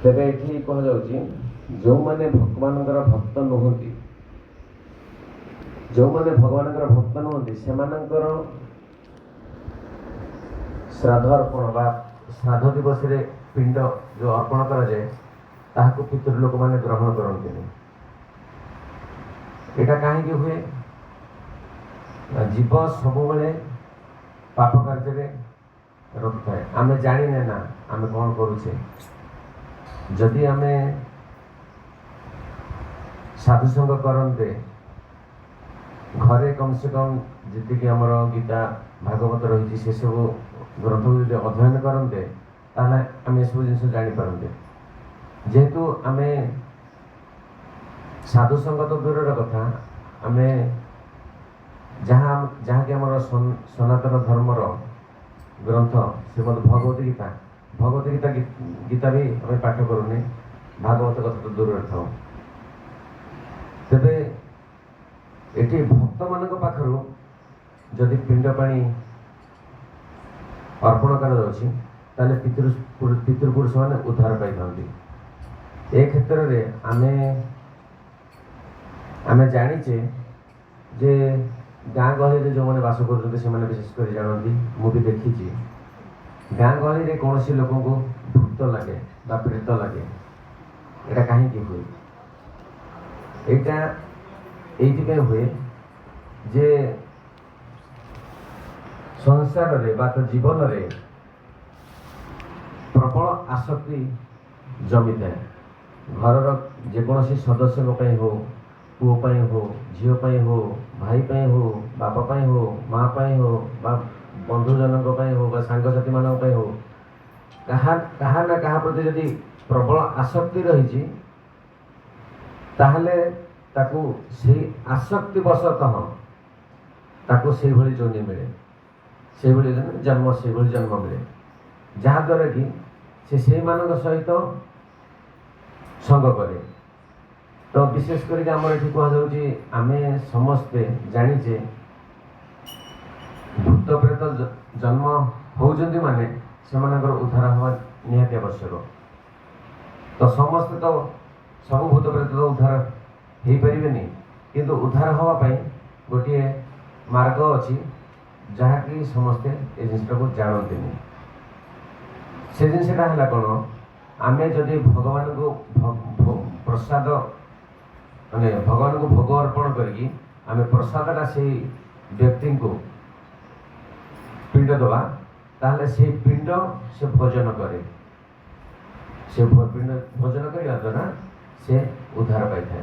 तेरे ये कहुच्छी जो मैंने भगवान भक्त नुहति जो मैंने भगवान भक्त नुहति से श्राद्ध अर्पण बा श्राद्ध दिवस रे पिंड जो अर्पण कराए ताकू पितृ लोक मैंने ग्रहण करते यहाँ कहीं हुए जीव सब पाप कार्य रोक थाए आम जाने ना आम कौन करुचे जदि आम साधुसंग करते घरे कम से कम जी आमर गीता भागवत रही से सब ग्रंथ जो अध्ययन करते ताहले आम सब जिन जापारते जेहेतु आम साधुसंग तो दूर कथा आम जहाँ जहाँकि आमर सनातन धर्मर ग्रंथ श्रीमद भगवत गीता भी आम पाठ करूनी भागवत कथा तो दूर था तेरे ये भक्त मान पाखर जदि पिंड पानी अर्पण कर पितृपुरुष मैंने उद्धार पाई ए क्षेत्र में आम जाचे जे गाँ गहली जो मैंने बास कर विशेष कर जानती मुझे देखी गाँ गहली कौन सी लोक को भूत लगे बा प्रेत लगे यहाँ कहीं हुए यहाँ ये हुए जे संसार रे बा तो जीवन रे प्रबल आसक्ति जमी थाए घर जेकोसी सदस्य हो पुओ हो झील हो भाई हो बापा हो माँ हो बा बंधुजन हो बा सांगसाथी मान हो कहा ना कहा प्रति यदि प्रबल आसक्ति रही ताहले ताकू से आसक्ति वशतः ताकू से भली जोनि मिले से जन्म से जन्म मिले जहाद्वारा कि से मान सहित संग करे तो विशेष करके आम ये कहुच्छी आम समस्ते जाचे भूत प्रेत जन्म होती माने से उद्धार हवा निहाती आवश्यक तो समस्ते तो सब भूत प्रेत तो उद्धार हो पारे किंतु उद्धार हवापाई गोटे मार्ग अच्छी जहाँकि समस्ते ये जिनटा को जानते से जिनसा है कौन आम जदि भगवान को प्रसाद माने भगवान को भोग अर्पण करी आम प्रसादटा से व्यक्ति को पिंड दबा ताहले से पिंड से भोजन करे से पिंड भोजन करने द्वारा से उद्धार पाई था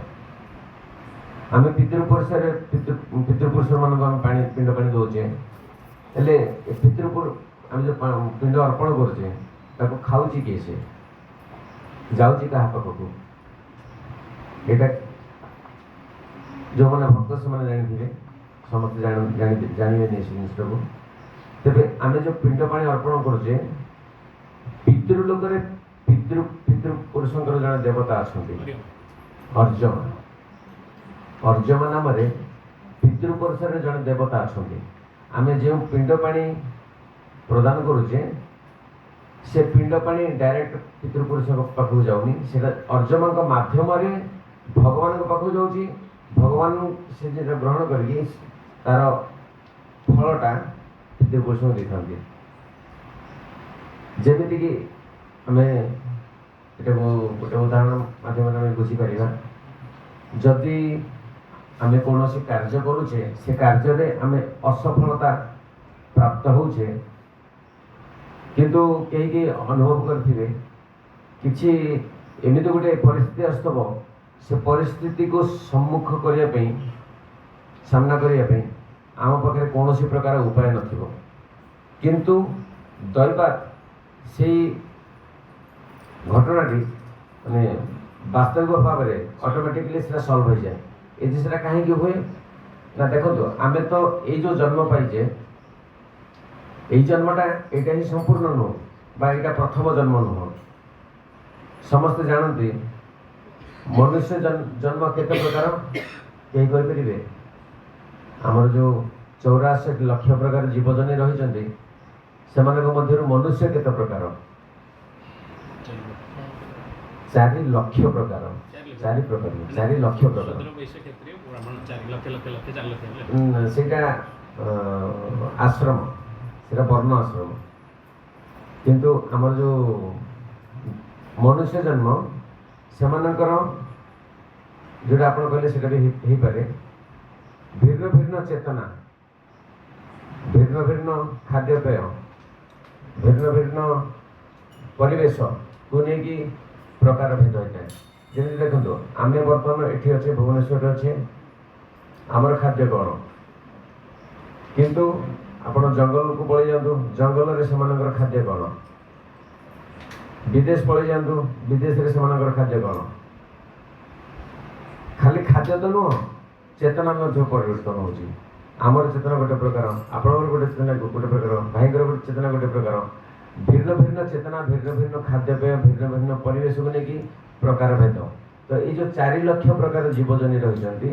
आम पितृपुरुष मान पिंड पानी दौचे हेले आम जो पिंड अर्पण करुचे खाऊ किए से जाऊँगी क्या पाखक यहाँ जो मैंने भक्त से मैंने जानी समस्त जानवे नहीं से जिनटा को तेरे आम जो पिंड पानी अर्पण करुचे पितृलोक पितृपुरुष जड़े देवता अच्छा अर्जमा नाम पितृपुरुष जड़े देवता अच्छा आम जो पिंड पानी प्रदान करुचे से पिंड पानी डायरेक्ट पितृपुरुष पाखक जाऊनी से अर्जमा मध्यम भगवान पाखक जाऊँगी भगवान से ग्रहण करके तार फलटा पितृपुरुष को दे था जमीक आम गोटे उदाहरण माध्यम बुझीपर जदि आम कौन कार्य करुचे से कार्य आम असफलता प्राप्त होचे किंतु कहीं अनुभव करथिबे किछि एमिति गोटे परिस्थिति आसथब से परिस्थिति को सम्मुख करने सामना करने आम पाखे कौन प्रकार उपाय नथिबो किंतु दैवात से घटनाटी माने वास्तविक भाव में ऑटोमेटिकली से सॉल्व हो जाए ये जिसटा कहीं हुए ना देखो आम तो ये जो जन्म पाइजे यही जन्मटा यहाँ ही संपूर्ण नुह बा प्रथम जन्म नुह समस्ते जानते मनुष्य जन्म केते प्रकार कहीं कहींपर आमर जो 84 लाख प्रकार जीवजनी रही से मनुष्य केते प्रकार 4 ଲକ୍ଷ ପ୍ରକାର 4 ପ୍ରକାର 4 ଲକ୍ଷ ପ୍ରକାର ସେଇଟା ଆଶ୍ରମ, ସେଇଟା ବର୍ଣ୍ଣ ଆଶ୍ରମ। କିନ୍ତୁ ଆମର ଯେଉଁ ମନୁଷ୍ୟ ଜନ୍ମ ସେମାନଙ୍କର ଯେଉଁଟା ଆପଣ କହିଲେ ସେଇଟା ବି ହେଇପାରେ। ଭିନ୍ନ ଭିନ୍ନ ଚେତନା, ଭିନ୍ନ ଭିନ୍ନ ଖାଦ୍ୟପେୟ, ଭିନ୍ନ ଭିନ୍ନ ପରିବେଶକୁ ନେଇକି ପ୍ରକାର ଭେଦ ହୋଇଥାଏ। ଯେମିତି ଦେଖନ୍ତୁ ଆମେ ବର୍ତ୍ତମାନ ଏଠି ଅଛେ, ଭୁବନେଶ୍ୱରରେ ଅଛେ, ଆମର ଖାଦ୍ୟ କ'ଣ? କିନ୍ତୁ ଆପଣ ଜଙ୍ଗଲକୁ ପଳେଇ ଯାଆନ୍ତୁ, ଜଙ୍ଗଲରେ ସେମାନଙ୍କର ଖାଦ୍ୟ କ'ଣ? ବିଦେଶ ପଳେଇ ଯାଆନ୍ତୁ, ବିଦେଶରେ ସେମାନଙ୍କର ଖାଦ୍ୟ କ'ଣ? ଖାଲି ଖାଦ୍ୟ ତ ନୁହଁ, ଚେତନା ମଧ୍ୟ ପରିବର୍ତ୍ତନ ହେଉଛି। ଆମର ଚେତନା ଗୋଟେ ପ୍ରକାର, ଆପଣଙ୍କର ଗୋଟେ ଚେତନା ଗୋଟେ ପ୍ରକାର, ଭାଇଙ୍କର ଗୋଟେ ଚେତନା ଗୋଟେ ପ୍ରକାର। ଭିନ୍ନ ଭିନ୍ନ ଚେତନା, ଭିନ୍ନ ଭିନ୍ନ ଖାଦ୍ୟପେୟ, ଭିନ୍ନ ଭିନ୍ନ ପରିବେଶକୁ ନେଇକି ପ୍ରକାର ଭେଦ। ତ ଏଇ ଯେଉଁ 4 ଲକ୍ଷ ପ୍ରକାର ଜୀବଜନି ରହିଛନ୍ତି,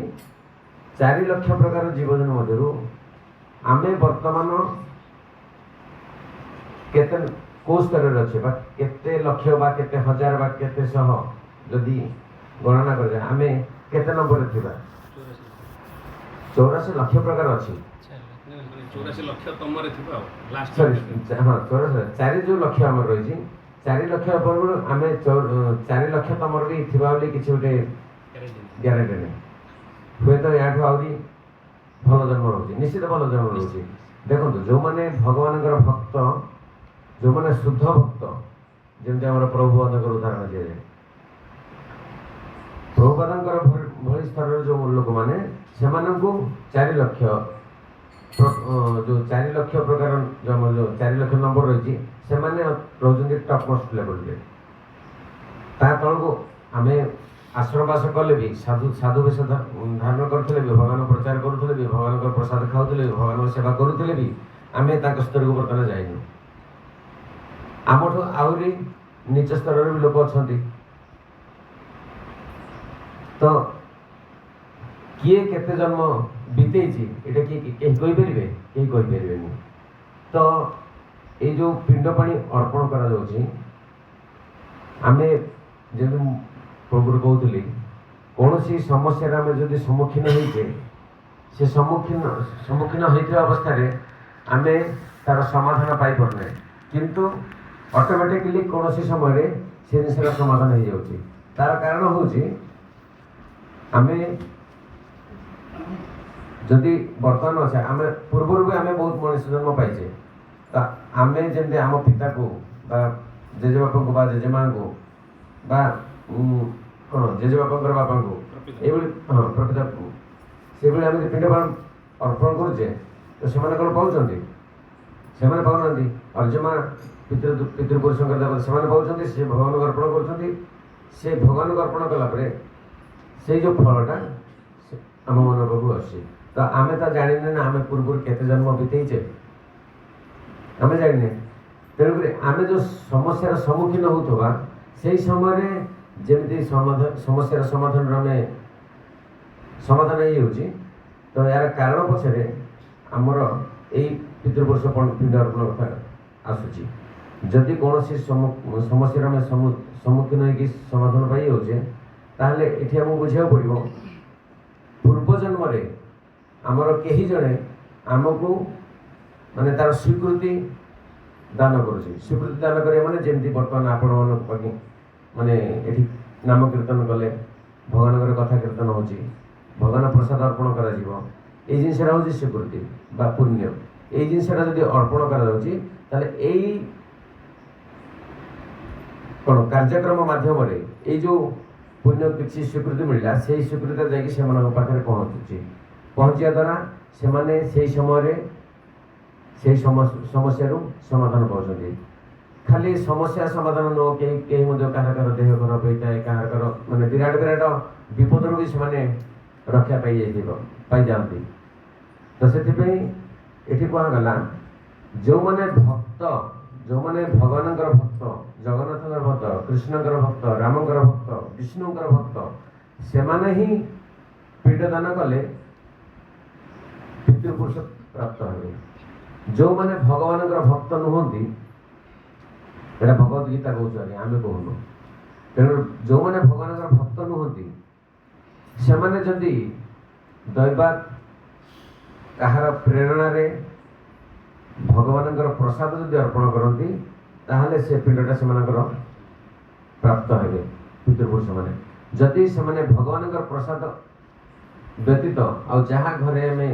4 ଲକ୍ଷ ପ୍ରକାର ଜୀବଜନି ମଧ୍ୟରୁ ଆମେ ବର୍ତ୍ତମାନ କେତେ କେଉଁ ସ୍ତରରେ ଅଛେ, ବା କେତେ ଲକ୍ଷ ବା କେତେ ହଜାର ବା କେତେ ଶହ ଯଦି ଗଣନା କରାଯାଏ ଆମେ କେତେ ନମ୍ବରରେ ଥିବା? 84 ଲକ୍ଷ ପ୍ରକାର ଅଛି। 84 ଲକ୍ଷ ତମରେ ଥିବ ଆଉ ଲାଷ୍ଟ। ହଁ 4 ଯେଉଁ ଲକ୍ଷ ଆମର ରହିଛି, 4 ଲକ୍ଷ ପୂର୍ବରୁ ଆମେ 4 ଲକ୍ଷ ତମର ବି ଥିବା ବୋଲି କିଛି ଗୋଟେ ଗ୍ୟାରେଣ୍ଟି ନାହିଁ। ହୁଏତ ୟାଠୁ ଆହୁରି ଭଲ ଜନ୍ମ ରହୁଛି, ନିଶ୍ଚିତ ଭଲ ଜନ୍ମ ରହୁଛି। ଦେଖନ୍ତୁ ଯେଉଁମାନେ ଭଗବାନଙ୍କର ଭକ୍ତ, ଯେଉଁମାନେ ଶୁଦ୍ଧ ଭକ୍ତ, ଯେମିତି ଆମର ପ୍ରଭୁପାଦଙ୍କର ଉଦାହରଣ ଦିଆଯାଏ, ପ୍ରଭୁପାଦଙ୍କର ଭଳି ସ୍ତରର ଯେଉଁ ଲୋକମାନେ, ସେମାନଙ୍କୁ 4 ଲକ୍ଷ ଯେଉଁ 4 ଲକ୍ଷ ପ୍ରକାର ଯେଉଁ 4 ଲକ୍ଷ ନମ୍ବର ରହିଛି, ସେମାନେ ରହୁଛନ୍ତି ଟପ୍ ମୋଷ୍ଟ ଲେଭେଲରେ। ତା ତଳକୁ ଆମେ ଆଶ୍ରମବାସ କଲେ ବି, ସାଧୁ ବେଶ ଧାରଣ କରୁଥିଲେ ବି, ଭଗବାନ ପ୍ରଚାର କରୁଥିଲେ ବି, ଭଗବାନଙ୍କର ପ୍ରସାଦ ଖାଉଥିଲେ ବି, ଭଗବାନଙ୍କ ସେବା କରୁଥିଲେ ବି, ଆମେ ତାଙ୍କ ସ୍ତରକୁ ବର୍ତ୍ତମାନ ଯାଇନୁ। ଆମଠୁ ଆହୁରି ନିଚ ସ୍ତରରେ ବି ଲୋକ ଅଛନ୍ତି। ତ କିଏ କେତେ ଜନ୍ମ ବିତେଇଛି ଏଇଟା କେହି କହିପାରିବେ? କେହି କହିପାରିବେନି। ତ ଏଇ ଯେଉଁ ପିଣ୍ଡ ପାଣି ଅର୍ପଣ କରାଯାଉଛି, ଆମେ ଯେମିତି ପୂର୍ବରୁ କହୁଥିଲି, କୌଣସି ସମସ୍ୟାରେ ଆମେ ଯଦି ସମ୍ମୁଖୀନ ହେଇଛେ, ସେ ସମ୍ମୁଖୀନ ହେଇଥିବା ଅବସ୍ଥାରେ ଆମେ ତାର ସମାଧାନ ପାଇପାରୁନେ, କିନ୍ତୁ ଅଟୋମେଟିକଲି କୌଣସି ସମୟରେ ସେ ଜିନିଷର ସମାଧାନ ହେଇଯାଉଛି। ତାର କାରଣ ହେଉଛି ଆମେ ଯଦି ବର୍ତ୍ତମାନ ଅଛେ, ଆମେ ପୂର୍ବରୁ ବି ଆମେ ବହୁତ ମଣିଷ ଜନ୍ମ ପାଇଛେ। ତ ଆମେ ଯେମିତି ଆମ ପିତାକୁ ବା ଜେଜେବାପାଙ୍କୁ ବା ଜେଜେମାଙ୍କୁ ବା କ'ଣ ଜେଜେବାପାଙ୍କର ବାପାଙ୍କୁ ଏଇଭଳି ପ୍ରକୃତକୁ ସେଇଭଳି ଆମେ ପିଣ୍ଡ ଅର୍ପଣ କରୁଛେ, ତ ସେମାନେ କ'ଣ ପାଉଛନ୍ତି? ସେମାନେ ପାଉନାହାନ୍ତି। ଅର୍ଜମା ପିତୃପୁରୁଷଙ୍କର ଦେବତା ସେମାନେ ପାଉଛନ୍ତି, ସେ ଭଗବାନଙ୍କୁ ଅର୍ପଣ କରୁଛନ୍ତି। ସେ ଭଗବାନଙ୍କୁ ଅର୍ପଣ କଲା ପରେ ସେଇ ଯେଉଁ ଫଳଟା ଆମ ମନ ପାଖକୁ ଆସୁଛି। ତ ଆମେ ତ ଜାଣିନେ ନା ଆମେ ପୂର୍ବରୁ କେତେ ଜନ୍ମ ବିତେଇଛେ, ଆମେ ଜାଣିନେ। ତେଣୁକରି ଆମେ ଯେଉଁ ସମସ୍ୟାର ସମ୍ମୁଖୀନ ହେଉଥିବା, ସେଇ ସମୟରେ ଯେମିତି ସମସ୍ୟାର ସମାଧାନରେ ଆମେ ସମାଧାନ ହେଇଯାଉଛି, ତ ଏହାର କାରଣ ପଛରେ ଆମର ଏଇ ପିତୃପୁରୁଷ ପିଣ୍ଡ ଅର୍ପଣ କଥା ଆସୁଛି। ଯଦି କୌଣସି ସମସ୍ୟାର ଆମେ ସମ୍ମୁଖୀନ ହେଇକି ସମାଧାନ ପାଇଯାଉଛେ, ତାହେଲେ ଏଠି ଆମକୁ ବୁଝିବାକୁ ପଡ଼ିବ, ପୂର୍ବ ଜନ୍ମରେ ଆମର କେହି ଜଣେ ଆମକୁ ମାନେ ତାର ସ୍ୱୀକୃତି ଦାନ କରୁଛି। ସ୍ୱୀକୃତି ଦାନ କରିବା ମାନେ ଯେମିତି ବର୍ତ୍ତମାନ ଆପଣମାନଙ୍କ ପାଖେ ମାନେ ଏଠି ନାମ କୀର୍ତ୍ତନ କଲେ, ଭଗବାନଙ୍କର କଥା କୀର୍ତ୍ତନ ହେଉଛି, ଭଗବାନ ପ୍ରସାଦ ଅର୍ପଣ କରାଯିବ, ଏଇ ଜିନିଷଟା ହେଉଛି ସ୍ୱୀକୃତି ବା ପୁଣ୍ୟ। ଏଇ ଜିନିଷଟା ଯଦି ଅର୍ପଣ କରାଯାଉଛି, ତାହେଲେ ଏଇ କ'ଣ କାର୍ଯ୍ୟକ୍ରମ ମାଧ୍ୟମରେ ଏଇ ଯେଉଁ ପୁଣ୍ୟ କିଛି ସ୍ୱୀକୃତି ମିଳିଲା, ସେଇ ସ୍ୱୀକୃତିଟା ଯାଇକି ସେମାନଙ୍କ ପାଖରେ ପହଞ୍ଚୁଛି। ପହଞ୍ଚିବା ଦ୍ୱାରା ସେମାନେ ସେଇ ସମୟରେ ସେଇ ସମସ୍ୟାରୁ ସମାଧାନ ପାଉଛନ୍ତି। ଖାଲି ସମସ୍ୟା ସମାଧାନ ନୁହଁ, କେହି ମଧ୍ୟ କାହାର ଦେହ ଖରାପ ହୋଇଥାଏ, କାହାର ମାନେ ବିରାଟ ବିପଦରୁ ବି ସେମାନେ ରକ୍ଷା ପାଇଯାଆନ୍ତି। ତ ସେଥିପାଇଁ ଏଠି କୁହାଗଲା, ଯେଉଁମାନେ ଭକ୍ତ, ଯେଉଁମାନେ ଭଗବାନଙ୍କର ଭକ୍ତ, ଜଗନ୍ନାଥଙ୍କର ଭକ୍ତ, କୃଷ୍ଣଙ୍କର ଭକ୍ତ, ରାମଙ୍କର ଭକ୍ତ, ବିଷ୍ଣୁଙ୍କର ଭକ୍ତ, ସେମାନେ ହିଁ ପିଣ୍ଡଦାନ କଲେ ପିତୃପୁରୁଷ ପ୍ରାପ୍ତ ହେବେ। ଯେଉଁମାନେ ଭଗବାନଙ୍କର ଭକ୍ତ ନୁହନ୍ତି, ଏଇଟା ଭଗବତ ଗୀତା କହୁଛନ୍ତି, ଆମେ କହୁନୁ। ତେଣୁ ଯେଉଁମାନେ ଭଗବାନଙ୍କର ଭକ୍ତ ନୁହନ୍ତି ସେମାନେ ଯଦି ଦୈବାତ କାହାର ପ୍ରେରଣାରେ ଭଗବାନଙ୍କର ପ୍ରସାଦ ଯଦି ଅର୍ପଣ କରନ୍ତି ତାହେଲେ ସେ ପିଣ୍ଡଟା ସେମାନଙ୍କର ପ୍ରାପ୍ତ ହେବେ ପିତୃପୁରୁଷମାନେ। ଯଦି ସେମାନେ ଭଗବାନଙ୍କର ପ୍ରସାଦ ବ୍ୟତୀତ ଆଉ ଯାହା ଘରେ ଆମେ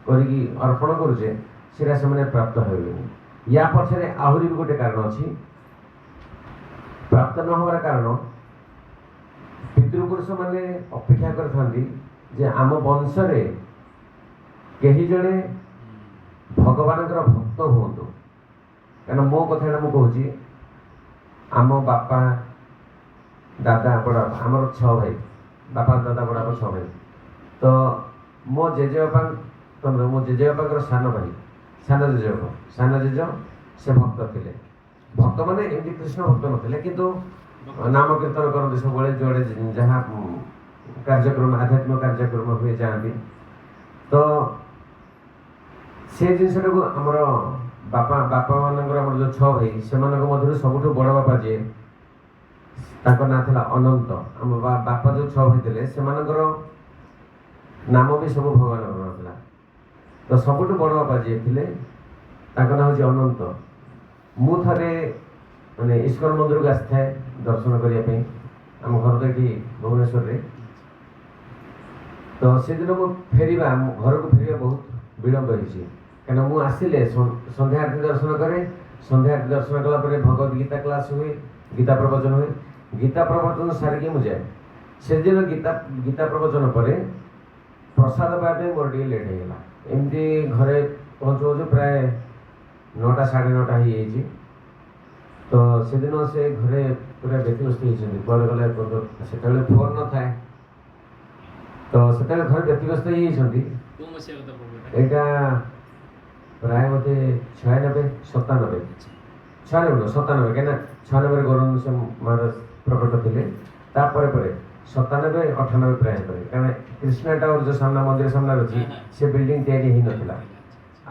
କରିକି ଅର୍ପଣ କରୁଛେ ସେଟା ସେମାନେ ପ୍ରାପ୍ତ ହେବେନି। ୟା ପଛରେ ଆହୁରି ବି ଗୋଟେ କାରଣ ଅଛି। ପ୍ରାପ୍ତ ନ ହେବାର କାରଣ ପିତୃପୁରୁଷମାନେ ଅପେକ୍ଷା କରିଥାନ୍ତି ଯେ ଆମ ବଂଶରେ କେହି ଜଣେ ଭଗବାନଙ୍କର ଭକ୍ତ ହୁଅନ୍ତୁ। କାରଣ ମୋ କଥାଟା ମୁଁ କହୁଛି, ଆମ ବାପା ଦାଦା ବଡ଼ବାପା ଆମର 6 ଭାଇ, ବାପା ଦାଦା ବଡ଼ବାପା 6 ଭାଇ। ତ ମୋ ଜେଜେବାପାଙ୍କର ସାନ ଭାଇ, ସାନ ଜେଜ ସେ ଭକ୍ତ ଥିଲେ। ଭକ୍ତ ମାନେ ଏମିତି କୃଷ୍ଣ ଭକ୍ତ ନଥିଲେ, କିନ୍ତୁ ନାମ କୀର୍ତ୍ତନ କରନ୍ତି ସବୁବେଳେ, ଯୁଆଡ଼େ ଯାହା କାର୍ଯ୍ୟକ୍ରମ ଆଧ୍ୟାତ୍ମିକ କାର୍ଯ୍ୟକ୍ରମ ହୁଏ ଯାଆନ୍ତି। ତ ସେ ଜିନିଷଟାକୁ ଆମର ବାପାମାନଙ୍କର ଆମର ଯେଉଁ 6 ଭାଇ ସେମାନଙ୍କ ମଧ୍ୟରୁ ସବୁଠୁ ବଡ଼ ବାପା ଯିଏ, ତାଙ୍କ ନାଁ ଥିଲା ଅନନ୍ତ। ଆମ ବାପା ଯେଉଁ 6 ଭାଇ ଥିଲେ ସେମାନଙ୍କର ନାମ ବି ସବୁ ଭଗବାନଙ୍କର ନାଁ ଥିଲା। ତ ସବୁଠୁ ବଡ଼ ବାପା ଯିଏ ଥିଲେ ତାଙ୍କ ନାଁ ହେଉଛି ଅନନ୍ତ। ମୁଁ ଥରେ ମାନେ ଇସ୍କନ ମନ୍ଦିରକୁ ଆସିଥାଏ ଦର୍ଶନ କରିବା ପାଇଁ, ଆମ ଘର ତ ଏଠି ଭୁବନେଶ୍ୱରରେ। ତ ସେଦିନ ମୁଁ ଘରକୁ ଫେରିବା ବହୁତ ବିଳମ୍ବ ହେଇଛି, କାରଣ ମୁଁ ଆସିଲେ ସନ୍ଧ୍ୟା ଆରତି ଦର୍ଶନ କରେ। ସନ୍ଧ୍ୟା ଆରତି ଦର୍ଶନ କଲା ପରେ ଭଗବତ ଗୀତା କ୍ଲାସ୍ ହୁଏ, ଗୀତା ପ୍ରବଚନ ହୁଏ। ଗୀତା ପ୍ରବଚନ ସାରିକି ମୁଁ ଯାଏ। ସେଦିନ ଗୀତା ପ୍ରବଚନ ପରେ ପ୍ରସାଦ ପାଇବା ପାଇଁ ମୋର ଟିକେ ଲେଟ୍ ହେଇଗଲା। ଏମିତି ଘରେ ପହଞ୍ଚୁ ପ୍ରାୟ 9ଟା 9:30 ହେଇଯାଇଛି। ତ ସେଦିନ ସେ ଘରେ ପୁରା ବ୍ୟତିବ୍ୟସ୍ତ ହେଇଛନ୍ତି, କୁଆଡ଼େ ଗଲେ ସେତେବେଳେ ଫୋନ୍ ନଥାଏ। ତ ସେତେବେଳେ ଘରେ ବ୍ୟତିବ୍ୟସ୍ତ ହେଇଯାଇଛନ୍ତି। ଏଇଟା ପ୍ରାୟ ବୋଧେ 96 97 କାହିଁକିନା 96ରେ ଗୌରଙ୍ଗ ମହାରାଜ ପ୍ରକଟ ଥିଲେ। ତାପରେ 97 98 ପ୍ରାୟ ପରେ, କାରଣ କ୍ରିଷ୍ଣା ଟାୱାର ଯେଉଁ ସାମ୍ନା ମନ୍ଦିର ସାମ୍ନାରେ ଅଛି ସେ ବିଲ୍ଡିଂ ତିଆରି ହେଇନଥିଲା,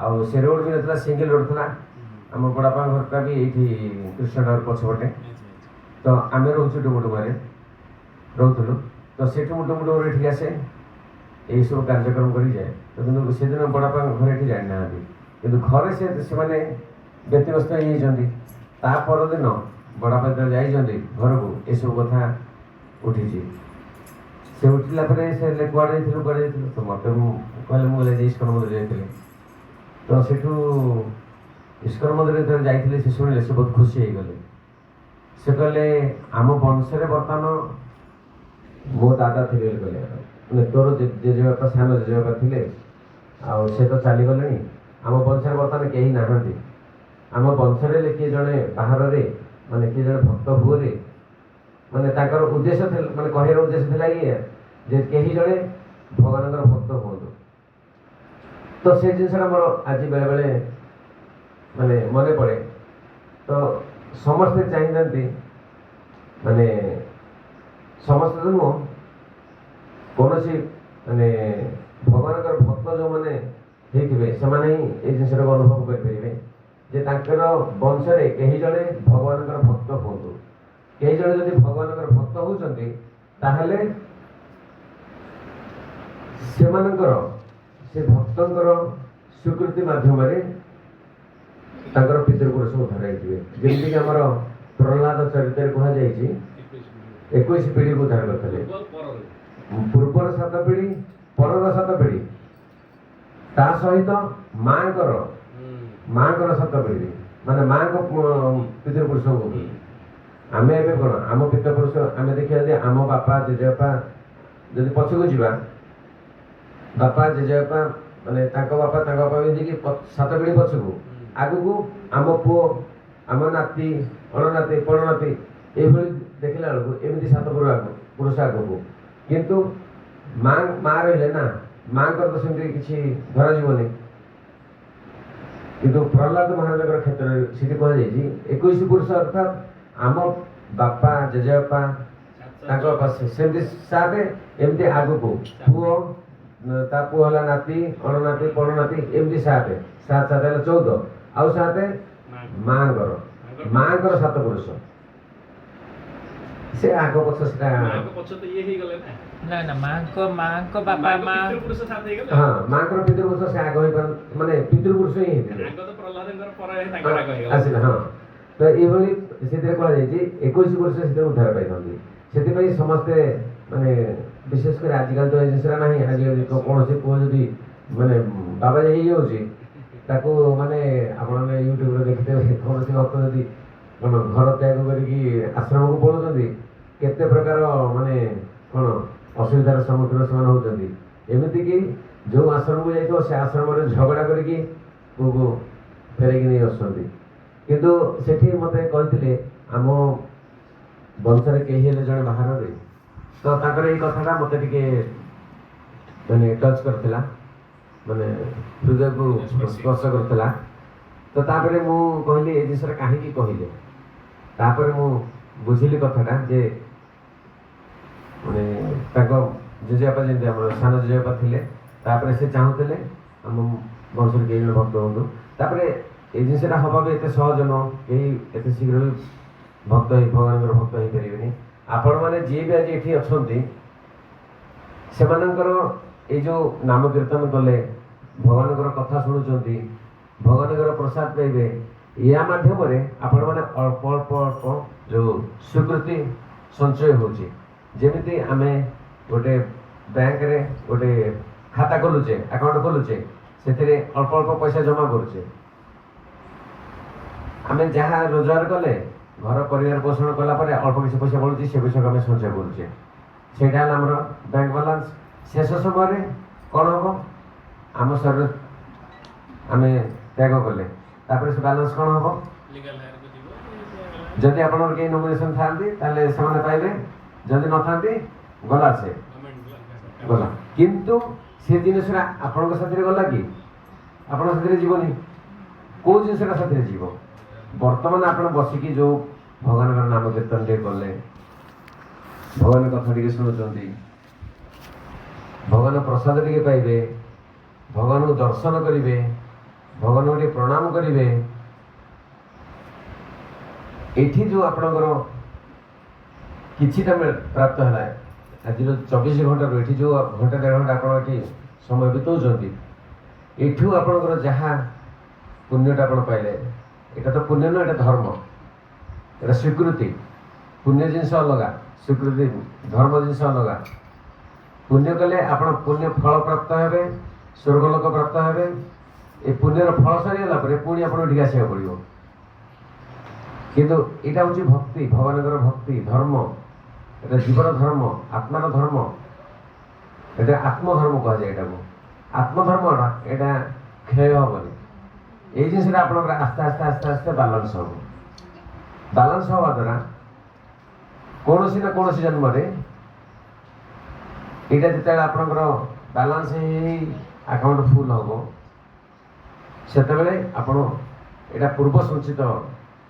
ଆଉ ସେ ରୋଡ଼ ବି ନଥିଲା, ସିଙ୍ଗଲ ରୋଡ଼ ଥିଲା। ଆମ ବଡ଼ବାପାଙ୍କ ଘରଟା ବି ଏଇଠି କ୍ରିଷ୍ଣା ଟାୱାର ପଛପଟେ। ତ ଆମେ ରହୁଛୁ ଡୁମୁଡୁମାରେ ରହୁଥିଲୁ। ତ ସେଠୁ ମୁଁ ଡୁମୁଡୁମାରୁ ଏଠିକି ଆସେ, ଏଇସବୁ କାର୍ଯ୍ୟକ୍ରମ କରି ଯାଏ। ତ କିନ୍ତୁ ସେଦିନ ବଡ଼ବାପାଙ୍କ ଘରେ ଏଠି ଜାଣିନାହାନ୍ତି, କିନ୍ତୁ ଘରେ ସେମାନେ ବ୍ୟତିବ୍ୟସ୍ତ ହେଇଯାଇଛନ୍ତି। ତା ପରଦିନ ବଡ଼ବାପା ଯେତେବେଳେ ଯାଇଛନ୍ତି ଘରକୁ ଏସବୁ କଥା ଉଠିଛି। ସେ ଉଠିଲା ପରେ ସେ କୁଆଡ଼େ ଯାଇଥିଲୁ ତ ମୋତେ କହିଲେ, ମୁଁ ଇସ୍କନ ମନ୍ଦିର ଯାଇଥିଲି। ତ ସେଠୁ ଇସ୍କନ ମନ୍ଦିର ଯେତେବେଳେ ଯାଇଥିଲେ ସେ ଶୁଣିଲେ, ସେ ବହୁତ ଖୁସି ହେଇଗଲେ। ସେ କହିଲେ, ଆମ ବଂଶରେ ବର୍ତ୍ତମାନ ମୋ ଦାଦା ଥିଲେ କହିଲେ, ମାନେ ତୋର ଜେଜେବାପା ସାନ ଜେଜେବାପା ଥିଲେ, ଆଉ ସେ ତ ଚାଲିଗଲେଣି। ଆମ ବଂଶରେ ବର୍ତ୍ତମାନ କେହି ନାହାନ୍ତି। ଆମ ବଂଶରେ କିଏ ଜଣେ ବାହାରରେ, ମାନେ କିଏ ଜଣେ ଭକ୍ତ ହୁଅରେ, ମାନେ ତାଙ୍କର ଉଦ୍ଦେଶ୍ୟ ଥିଲା, ମାନେ କହିବାର ଉଦ୍ଦେଶ୍ୟ ଥିଲା ଯେ କେହି ଜଣେ ଭଗବାନଙ୍କର ଭକ୍ତ ହୁଅନ୍ତୁ। ତ ସେ ଜିନିଷଟା ମୋର ଆଜି ବେଳେବେଳେ ମାନେ ମନେ ପଡ଼େ। ତ ସମସ୍ତେ ଚାହିଁଥାନ୍ତି, ମାନେ ସମସ୍ତେ ତ ନୁହଁ, କୌଣସି ମାନେ ଭଗବାନଙ୍କର ଭକ୍ତ ଯେଉଁମାନେ ହେଇଥିବେ ସେମାନେ ହିଁ ଏଇ ଜିନିଷଟାକୁ ଅନୁଭବ କରିପାରିବେ ଯେ ତାଙ୍କର ବଂଶରେ କେହି ଜଣେ ଭଗବାନଙ୍କର ଭକ୍ତ ହୁଅନ୍ତୁ। କେହି ଜଣେ ଯଦି ଭଗବାନଙ୍କର ଭକ୍ତ ହେଉଛନ୍ତି ତାହେଲେ ସେମାନଙ୍କର ସେ ଭକ୍ତଙ୍କର ସ୍ୱୀକୃତି ମାଧ୍ୟମରେ ତାଙ୍କର ପିତୃପୁରୁଷ ଉଦ୍ଧାର ହେଇଯିବେ। ଯେମିତିକି ଆମର ପ୍ରହ୍ଲାଦ ଚରିତ୍ରରେ କୁହାଯାଇଛି 21 ପିଢ଼ିକୁ ଉଦ୍ଧାର କରିଥିଲେ। ପୂର୍ବର 7 ପିଢ଼ି, ପରର 7 ପିଢ଼ି, ତା ସହିତ ମାଙ୍କର 7 ପିଢ଼ି, ମାନେ ମାଙ୍କ ପିତୃପୁରୁଷଙ୍କୁ। ଆମେ ଏବେ କ'ଣ ଆମ ପିତୃପୁରୁଷ ଆମେ ଦେଖିବା ଯଦି ଆମ ବାପା ଜେଜେବାପା ଯଦି ପଛକୁ ଯିବା, ବାପା ଜେଜେବାପା ମାନେ ତାଙ୍କ ବାପା ବି ଦେଇକି 7 ପିଢ଼ି ପଛକୁ, ଆଗକୁ ଆମ ପୁଅ, ଆମ ନାତି, ଅଣନାତି, ପଣନାତି, ଏଇଭଳି ଦେଖିଲା ବେଳକୁ ଏମିତି 7 ପୁରୁଷ ଆଗକୁ। କିନ୍ତୁ ମା ରହିଲେ ନା, ମାଙ୍କର ତ ସେମିତି କିଛି ଧରାଯିବନି। କିନ୍ତୁ ପ୍ରହ୍ଲାଦ ମହାରାଜଙ୍କର କ୍ଷେତ୍ରରେ ସେଠି କୁହାଯାଇଛି 21 ପୁରୁଷ, ଅର୍ଥାତ୍ ଆମ ବାପା ଜେଜେବାପା ତାଙ୍କ ବାପା ସେମିତି 7, ଏମିତି ଆଗକୁ ପୁଅ, ତା ପୁଅ ହେଲା ନାତି, ଅଣନାତି, ପଣନାତି, ଏମିତି 7 ହେଲେ 14, ଆଉ 7 ମାଙ୍କର 7 ପୁରୁଷ। से आग पछ सेटा ମାଆଙ୍କ ପଛ ତ ଇଏ ହେଇଗଲେ ନା ନା ନା ମାଙ୍କ ବାପା ମାଆଙ୍କ ମା ପିତୃପୁରୁଷ ସାଥ ହେଇଗଲେ ହଁ ମାଙ୍କର ପିତୃପୁରୁଷ ସେ ଆଗ ହେଇ ମାନେ ପିତୃପୁରୁଷ ହିଁ ହେଇଥିଲେ ଆଗ ତ ପ୍ରହ୍ଲାଦଙ୍କର ପରେ ତାଙ୍କର ଆଗ ହେଇଗଲା ଆସିଲା ହଁ ତ ଏଇଭଳି ସେଥିରେ କୁହାଯାଇଛି 21 ବର୍ଷ ସେଥିରେ ଉଦ୍ଧାର ପାଇଥାନ୍ତି ସେଥିପାଇଁ ସମସ୍ତେ ମାନେ ବିଶେଷ କରି ଆଜିକାଲି ତ ଏ ଜିନିଷଟା ନାହିଁ ଆଜିକାଲି କୌଣସି ପୁଅ ଯଦି ମାନେ ବାବା ହେଇଯାଉଛି ତାକୁ ମାନେ ଆପଣମାନେ ୟୁଟ୍ୟୁବରେ ଦେଖିଥିବେ କୌଣସି ଭକ୍ତ ଯଦି କ'ଣ ଘର ତ୍ୟାଗ କରିକି ଆଶ୍ରମକୁ ପଳାଉଛନ୍ତି କେତେ ପ୍ରକାର ମାନେ କ'ଣ ଅସୁବିଧାର ସମ୍ମୁଖୀନ ସେମାନେ ହେଉଛନ୍ତି ଏମିତିକି ଯେଉଁ ଆଶ୍ରମକୁ ଯାଇଥିବ ସେ ଆଶ୍ରମରେ ଝଗଡ଼ା କରିକି ପୁଅକୁ ଫେରେଇକି ନେଇ ଆସୁଛନ୍ତି କିନ୍ତୁ ସେଠି ମୋତେ କହିଥିଲେ ଆମ ବଂଶରେ କେହି ହେଲେ ଜଣେ ବାହାରରେ ତ ତାଙ୍କର ଏଇ କଥାଟା ମୋତେ ଟିକେ ମାନେ ଟଚ୍ କରିଥିଲା ମାନେ ହୃଦୟକୁ ସ୍ପର୍ଶ କରିଥିଲା ତ ତାପରେ ମୁଁ କହିଲି ଏ ଜିନିଷଟା କାହିଁକି କହିଲେ ତାପରେ ମୁଁ ବୁଝିଲି କଥାଟା ଯେ ମାନେ ତାଙ୍କ ଜେଜେବାପା ଯେମିତି ଆମର ସାନ ଜେଜେବାପା ଥିଲେ ତାପରେ ସେ ଚାହୁଁଥିଲେ ଆମ ବଂଶରେ କେହି ଜଣେ ଭକ୍ତ ହୁଅନ୍ତୁ ତାପରେ ଏ ଜିନିଷଟା ହେବା ବି ଏତେ ସହଜ ନୁହଁ କେହି ଏତେ ଶୀଘ୍ର ବି ଭକ୍ତ ହେଇ ଭଗବାନଙ୍କର ଭକ୍ତ ହେଇପାରିବେନି ଆପଣମାନେ ଯିଏ ବି ଆଜି ଏଠି ଅଛନ୍ତି ସେମାନଙ୍କର ଏଇ ଯେଉଁ ନାମ କୀର୍ତ୍ତନ କଲେ ଭଗବାନଙ୍କର କଥା ଶୁଣୁଛନ୍ତି ଭଗବାନଙ୍କର ପ୍ରସାଦ ପାଇବେ ୟା ମାଧ୍ୟମରେ ଆପଣମାନେ ଅଳ୍ପ ଅଳ୍ପ ଅଳ୍ପ ଯେଉଁ ସ୍ୱୀକୃତି ସଞ୍ଚୟ ହେଉଛି ଯେମିତି ଆମେ ଗୋଟେ ବ୍ୟାଙ୍କରେ ଗୋଟେ ଖାତା ଖୋଲୁଛେ ଆକାଉଣ୍ଟ ଖୋଲୁଛେ ସେଥିରେ ଅଳ୍ପ ଅଳ୍ପ ପଇସା ଜମା କରୁଛେ ଆମେ ଯାହା ରୋଜଗାର କଲେ ଘର ପରିବାର ପୋଷଣ କଲା ପରେ ଅଳ୍ପ କିଛି ପଇସା ବଳୁଛି ସେ ପଇସାକୁ ଆମେ ସଞ୍ଚୟ କରୁଛେ ସେଇଟା ହେଲା ଆମର ବ୍ୟାଙ୍କ ବାଲାନ୍ସ ଶେଷ ସମୟରେ କ'ଣ ହେବ ଆମ ଶରୀର ଆମେ ତ୍ୟାଗ କଲେ ତାପରେ ସେ ବାଲାନ୍ସ କ'ଣ ହେବ ଲିଗାଲ ହାୟାରକୁ ଯିବ ଯଦି ଆପଣଙ୍କର କେହି ନୋମିନେସନ୍ ଥାଆନ୍ତି ତାହେଲେ ସେମାନେ ପାଇବେ ଯଦି ନଥାନ୍ତି ଗଲା ସେ ଗଲା କିନ୍ତୁ ସେ ଜିନିଷଟା ଆପଣଙ୍କ ସାଥିରେ ଗଲା କି ଆପଣଙ୍କ ସାଥିରେ ଯିବନି କେଉଁ ଜିନିଷଟା ସାଥିରେ ଯିବ ବର୍ତ୍ତମାନ ଆପଣ ବସିକି ଯେଉଁ ଭଗବାନଙ୍କର ନାମ କୀର୍ତ୍ତନ ଟିକେ କଲେ ଭଗବାନ କଥା ଟିକେ ଶୁଣୁଛନ୍ତି ଭଗବାନ ପ୍ରସାଦ ଟିକେ ପାଇବେ ଭଗବାନଙ୍କୁ ଦର୍ଶନ କରିବେ ଭଗବାନଙ୍କୁ ଟିକେ ପ୍ରଣାମ କରିବେ ଏଠି ଯେଉଁ ଆପଣଙ୍କର କିଛିଟା ପ୍ରାପ୍ତ ହେଲା ଆଜିର 24 ଘଣ୍ଟାରୁ ଏଠି ଯେଉଁ ଘଣ୍ଟା 1.5 ଘଣ୍ଟା ଆପଣ ଏଠି ସମୟ ବିତାଉଛନ୍ତି ଏଠୁ ଆପଣଙ୍କର ଯାହା ପୁଣ୍ୟଟା ଆପଣ ପାଇଲେ ଏଇଟା ତ ପୁଣ୍ୟ ନୁହଁ ଏଇଟା ଧର୍ମ ଏଇଟା ସ୍ୱୀକୃତି ପୁଣ୍ୟ ଜିନିଷ ଅଲଗା ସ୍ୱୀକୃତି ଧର୍ମ ଜିନିଷ ଅଲଗା ପୁଣ୍ୟ କଲେ ଆପଣ ପୁଣ୍ୟ ଫଳ ପ୍ରାପ୍ତ ହେବେ ସ୍ୱର୍ଗଲୋକ ପ୍ରାପ୍ତ ହେବେ ଏ ପୁଣ୍ୟର ଫଳ ସରିଗଲା ପରେ ପୁଣି ଆପଣ ଏଠିକି ଆସିବାକୁ ପଡ଼ିବ କିନ୍ତୁ ଏଇଟା ହେଉଛି ଭକ୍ତି ଭଗବାନଙ୍କର ଭକ୍ତି ଧର୍ମ এটা জীবন ধর্ম আত্মার ধর্ম এটা আত্মধর্ম কুহযাଏ এটাকে আত্মধর্মটা এটা ক্ষয় হবনি এই জিনিসটা আপনার আস্তে আস্তে আস্তে আস্তে বালান্স হব বালান্স হওয়া দ্বারা কৌশি না কৌশি জন্মরে এটা যেতবে আপনার বালান্স হয়ে আকাউন্ট ফুল হব সেতবে আপনার এটা পূর্ব সঞ্চিত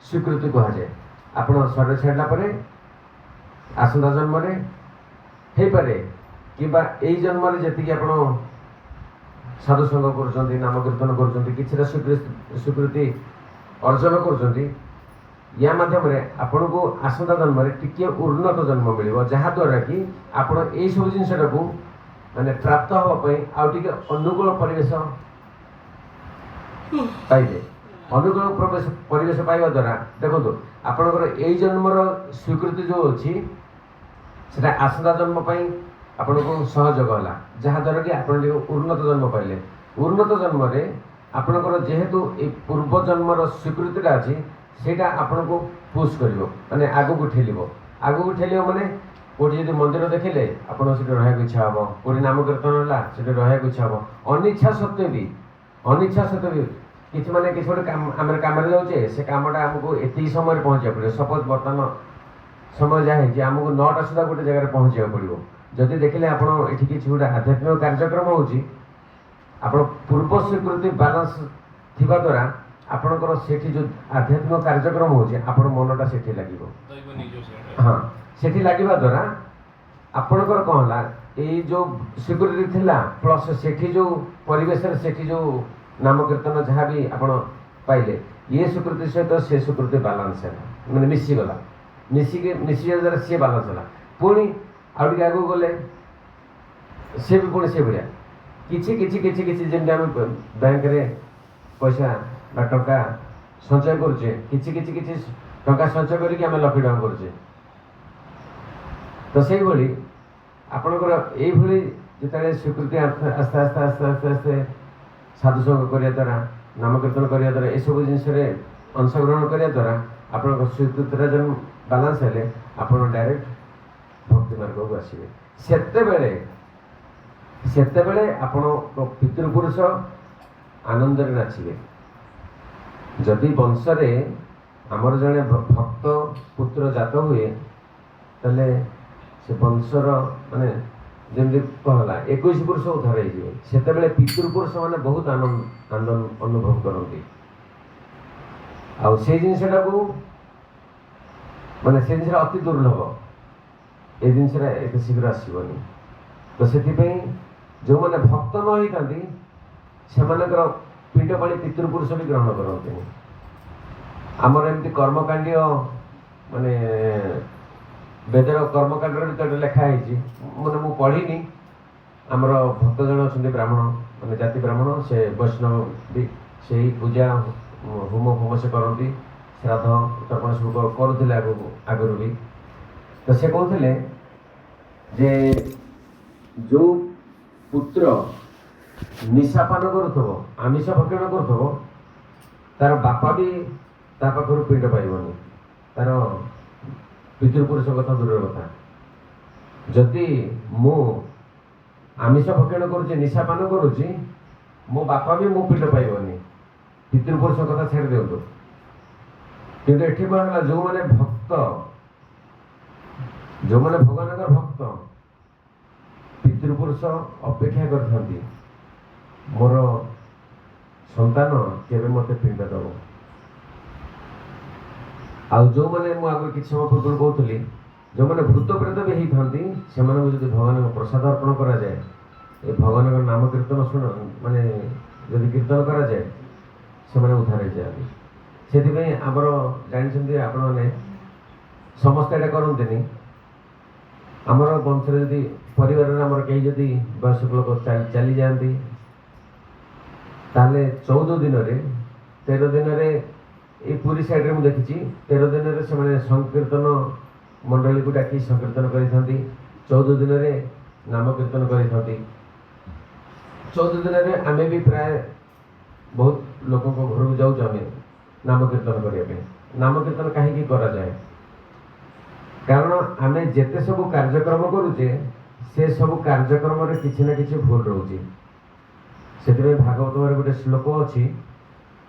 স্বীকৃতি কুহযাଏ ଆପଣ ଶରୀର ଛାଡ଼ିଲା ପରେ ଆସନ୍ତା ଜନ୍ମରେ ହେଇପାରେ କିମ୍ବା ଏଇ ଜନ୍ମରେ ଯେତିକି ଆପଣ ସାଧୁସଙ୍ଗ କରୁଛନ୍ତି ନାମ କୀର୍ତ୍ତନ କରୁଛନ୍ତି କିଛିଟା ସ୍ୱୀକୃତି ଅର୍ଜନ କରୁଛନ୍ତି ୟା ମାଧ୍ୟମରେ ଆପଣଙ୍କୁ ଆସନ୍ତା ଜନ୍ମରେ ଟିକିଏ ଉନ୍ନତ ଜନ୍ମ ମିଳିବ ଯାହାଦ୍ୱାରା କି ଆପଣ ଏଇସବୁ ଜିନିଷଟାକୁ ମାନେ ପ୍ରାପ୍ତ ହେବା ପାଇଁ ଆଉ ଟିକେ ଅନୁକୂଳ ପରିବେଶ ପାଇବେ ଅନୁକୂଳ ପରିବେଶ ପାଇବା ଦ୍ୱାରା ଦେଖନ୍ତୁ ଆପଣଙ୍କର ଏଇ ଜନ୍ମର ସ୍ୱୀକୃତି ଯେଉଁ ଅଛି ସେଟା ଆସନ୍ତା ଜନ୍ମ ପାଇଁ ଆପଣଙ୍କୁ ସହଯୋଗ ହେଲା ଯାହାଦ୍ୱାରା କି ଆପଣ ଟିକେ ଉନ୍ନତ ଜନ୍ମ ପାଇଲେ ଉନ୍ନତ ଜନ୍ମରେ ଆପଣଙ୍କର ଯେହେତୁ ଏଇ ପୂର୍ବ ଜନ୍ମର ସ୍ୱୀକୃତିଟା ଅଛି ସେଇଟା ଆପଣଙ୍କୁ ପୁଶ୍ କରିବ ମାନେ ଆଗକୁ ଠେଲିବ ମାନେ କେଉଁଠି ଯଦି ମନ୍ଦିର ଦେଖିଲେ ଆପଣ ସେଠି ରହିବାକୁ ଇଚ୍ଛା ହେବ କେଉଁଠି ନାମ କୀର୍ତ୍ତନ ହେଲା ସେଠି ରହିବାକୁ ଇଚ୍ଛା ହେବ ଅନିଚ୍ଛା ସତ୍ତ୍ୱେ ବି କିଛି ମାନେ କିଛି ଗୋଟେ ଆମେ କାମରେ ଯାଉଛେ ସେ କାମଟା ଆମକୁ ଏତିକି ସମୟରେ ପହଞ୍ଚିବାକୁ ପଡ଼ିବ ସପୋଜ ବର୍ତ୍ତମାନ ସମୟ ଯାହା ହେଇଛି ଆମକୁ 9ଟା ସୁଦ୍ଧା ଗୋଟେ ଜାଗାରେ ପହଞ୍ଚିବାକୁ ପଡ଼ିବ ଯଦି ଦେଖିଲେ ଆପଣ ଏଠି କିଛି ଗୋଟେ ଆଧ୍ୟାତ୍ମିକ କାର୍ଯ୍ୟକ୍ରମ ହେଉଛି ଆପଣ ପୂର୍ବ ସ୍ୱୀକୃତି ବାଲାନ୍ସ ଥିବା ଦ୍ୱାରା ଆପଣଙ୍କର ସେଠି ଯେଉଁ ଆଧ୍ୟାତ୍ମିକ କାର୍ଯ୍ୟକ୍ରମ ହେଉଛି ଆପଣ ମନଟା ସେଠି ଲାଗିବ ହଁ ସେଠି ଲାଗିବା ଦ୍ୱାରା ଆପଣଙ୍କର କ'ଣ ହେଲା ଏଇ ଯେଉଁ ସ୍ୱୀକୃତି ଥିଲା ପ୍ଲସ୍ ସେଠି ଯେଉଁ ପରିବେଶରେ ସେଠି ଯେଉଁ ନାମ କୀର୍ତ୍ତନ ଯାହା ବି ଆପଣ ପାଇଲେ ଇଏ ସ୍ୱୀକୃତି ସହିତ ସେ ସ୍ୱୀକୃତି ବାଲାନ୍ସ ହେଲା ମାନେ ମିଶିଗଲା ମିଶିବା ଦ୍ୱାରା ସିଏ ବାଲାନ୍ସ ହେଲା। ପୁଣି ଆଉ ଟିକେ ଆଗକୁ ଗଲେ ସିଏ ବି ପୁଣି ସେଭଳିଆ କିଛି କିଛି କିଛି କିଛି ଯେମିତି ଆମେ ବ୍ୟାଙ୍କରେ ପଇସା ବା ଟଙ୍କା ସଞ୍ଚୟ କରୁଛେ, କିଛି କିଛି କିଛି ଟଙ୍କା ସଞ୍ଚୟ କରିକି ଆମେ ଲକ୍ଷେ ଟଙ୍କା କରୁଛେ। ତ ସେଇଭଳି ଆପଣଙ୍କର ଏଇଭଳି ଯେତେବେଳେ ସ୍ୱୀକୃତି ଆସ୍ତେ ଆସ୍ତେ ଆସ୍ତେ ଆସ୍ତେ ଆସ୍ତେ ସାଧୁସଙ୍ଗ କରିବା ଦ୍ୱାରା, ନାମକୀର୍ତ୍ତନ କରିବା ଦ୍ୱାରା, ଏସବୁ ଜିନିଷରେ ଅଂଶଗ୍ରହଣ କରିବା ଦ୍ୱାରା ଆପଣଙ୍କ ସ୍ୱୀକୃତିଟା ଯେଉଁ ବାଲାନ୍ସ ହେଲେ ଆପଣ ଡାଇରେକ୍ଟ ଭକ୍ତି ମାର୍ଗକୁ ଆସିବେ। ସେତେବେଳେ ଆପଣଙ୍କ ପିତୃପୁରୁଷ ଆନନ୍ଦରେ ନାଚିବେ। ଯଦି ବଂଶରେ ଆମର ଜଣେ ଭକ୍ତ ପୁତ୍ର ଜାତ ହୁଏ, ତାହେଲେ ସେ ବଂଶର ମାନେ ଯେମିତି କହିଲା 21 ପୁରୁଷ ଉଦ୍ଧାର ହେଇଯିବେ। ସେତେବେଳେ ପିତୃପୁରୁଷ ମାନେ ବହୁତ ଆନନ୍ଦ ଅନୁଭବ କରନ୍ତି। ଆଉ ସେଇ ଜିନିଷଟାକୁ ମାନେ ସେ ଜିନିଷଟା ଅତି ଦୁର୍ଲଭ, ଏ ଜିନିଷଟା ଏତେ ଶୀଘ୍ର ଆସିବନି। ତ ସେଥିପାଇଁ ଯେଉଁମାନେ ଭକ୍ତ ନ ହେଇଥାନ୍ତି ସେମାନଙ୍କର ପିଣ୍ଡ ପାଳି ପିତୃପୁରୁଷ ବି ଗ୍ରହଣ କରନ୍ତିନି। ଆମର ଏମିତି କର୍ମକାଣ୍ଡୀୟ ମାନେ ବେଦର କର୍ମକାଣ୍ଡରେ ବି ଗୋଟେ ଲେଖା ହେଇଛି, ମାନେ ମୁଁ ପଢ଼ିନି। ଆମର ଭକ୍ତ ଜଣ ଅଛନ୍ତି ବ୍ରାହ୍ମଣ, ମାନେ ଜାତି ବ୍ରାହ୍ମଣ, ସେ ବୈଷ୍ଣବ ବି ସେଇ ପୂଜା ହୋମ ଫୋମ ସେ କରନ୍ତି, ଶ୍ରାଦ୍ଧ ତର୍ପଣ ସବୁ କରୁଥିଲେ ଆଗରୁ ବି। ତ ସେ କହୁଥିଲେ ଯେ ଯେଉଁ ପୁତ୍ର ନିଶାପାନ କରୁଥିବ, ଆମିଷ ଭକ୍ଷଣ କରୁଥିବ, ତାର ବାପା ବି ତା ପାଖରୁ ପିଣ୍ଡ ପାଇବନି। ତାର ପିତୃପୁରୁଷ କଥା ଦୂରର କଥା। ଯଦି ମୁଁ ଆମିଷ ଭକ୍ଷଣ କରୁଛି, ନିଶାପାନ କରୁଛି, ମୋ ବାପା ବି ମୋ ପିଣ୍ଡ ପାଇବନି। ପିତୃପୁରୁଷ କଥା ଛାଡ଼ି ଦିଅନ୍ତୁ। କିନ୍ତୁ ଏଠି କୁହାଗଲା ଯେଉଁମାନେ ଭଗବାନଙ୍କର ଭକ୍ତ, ପିତୃପୁରୁଷ ଅପେକ୍ଷା କରିଥାନ୍ତି ମୋର ସନ୍ତାନ କେବେ ମୋତେ ପିଣ୍ଡ ଦେବ। ଆଉ ଯେଉଁମାନେ ମୁଁ ଆଗରୁ କିଛି ସମୟ ପୂର୍ବରୁ କହୁଥିଲି, ଯେଉଁମାନେ ଭୂତ ପ୍ରେତ ବି ହେଇଥାନ୍ତି, ସେମାନଙ୍କୁ ଯଦି ଭଗବାନଙ୍କ ପ୍ରସାଦ ଅର୍ପଣ କରାଯାଏ, ଏ ଭଗବାନଙ୍କ ନାମ କୀର୍ତ୍ତନ ମାନେ ଯଦି କୀର୍ତ୍ତନ କରାଯାଏ, ସେମାନେ ଉଦ୍ଧାର ହେଇଯାଆନ୍ତି। ସେଥିପାଇଁ ଆମର ଜାଣିଛନ୍ତି ଆପଣମାନେ, ସମସ୍ତେ ଏଇଟା କରନ୍ତିନି। ଆମର ବଂଶରେ ଯଦି ପରିବାରରେ ଆମର କେହି ଯଦି ବୟସ୍କ ଲୋକ ଚାଲିଯାଆନ୍ତି, ତାହେଲେ 14 ଦିନରେ 13 ଦିନରେ ଏଇ ପୁରୀ ସାଇଡ଼ରେ ମୁଁ ଦେଖିଛି, 13 ଦିନରେ ସେମାନେ ସଂକୀର୍ତ୍ତନ ମଣ୍ଡଳୀକୁ ଡାକି ସଂକୀର୍ତ୍ତନ କରିଥାନ୍ତି। 14 ଦିନରେ ନାମ କୀର୍ତ୍ତନ କରିଥାନ୍ତି। 14 ଦିନରେ ଆମେ ବି ପ୍ରାୟ ବହୁତ ଲୋକଙ୍କ ଘରକୁ ଯାଉଛୁ ଆମେ ନାମ କୀର୍ତ୍ତନ କରିବା ପାଇଁ। ନାମ କୀର୍ତ୍ତନ କାହିଁକି କରାଯାଏ? କାରଣ ଆମେ ଯେତେ ସବୁ କାର୍ଯ୍ୟକ୍ରମ କରୁଛେ, ସେ ସବୁ କାର୍ଯ୍ୟକ୍ରମରେ କିଛି ନା କିଛି ଭୁଲ ରହୁଛି। ସେଥିପାଇଁ ଭାଗବତରେ ଗୋଟେ ଶ୍ଲୋକ ଅଛି,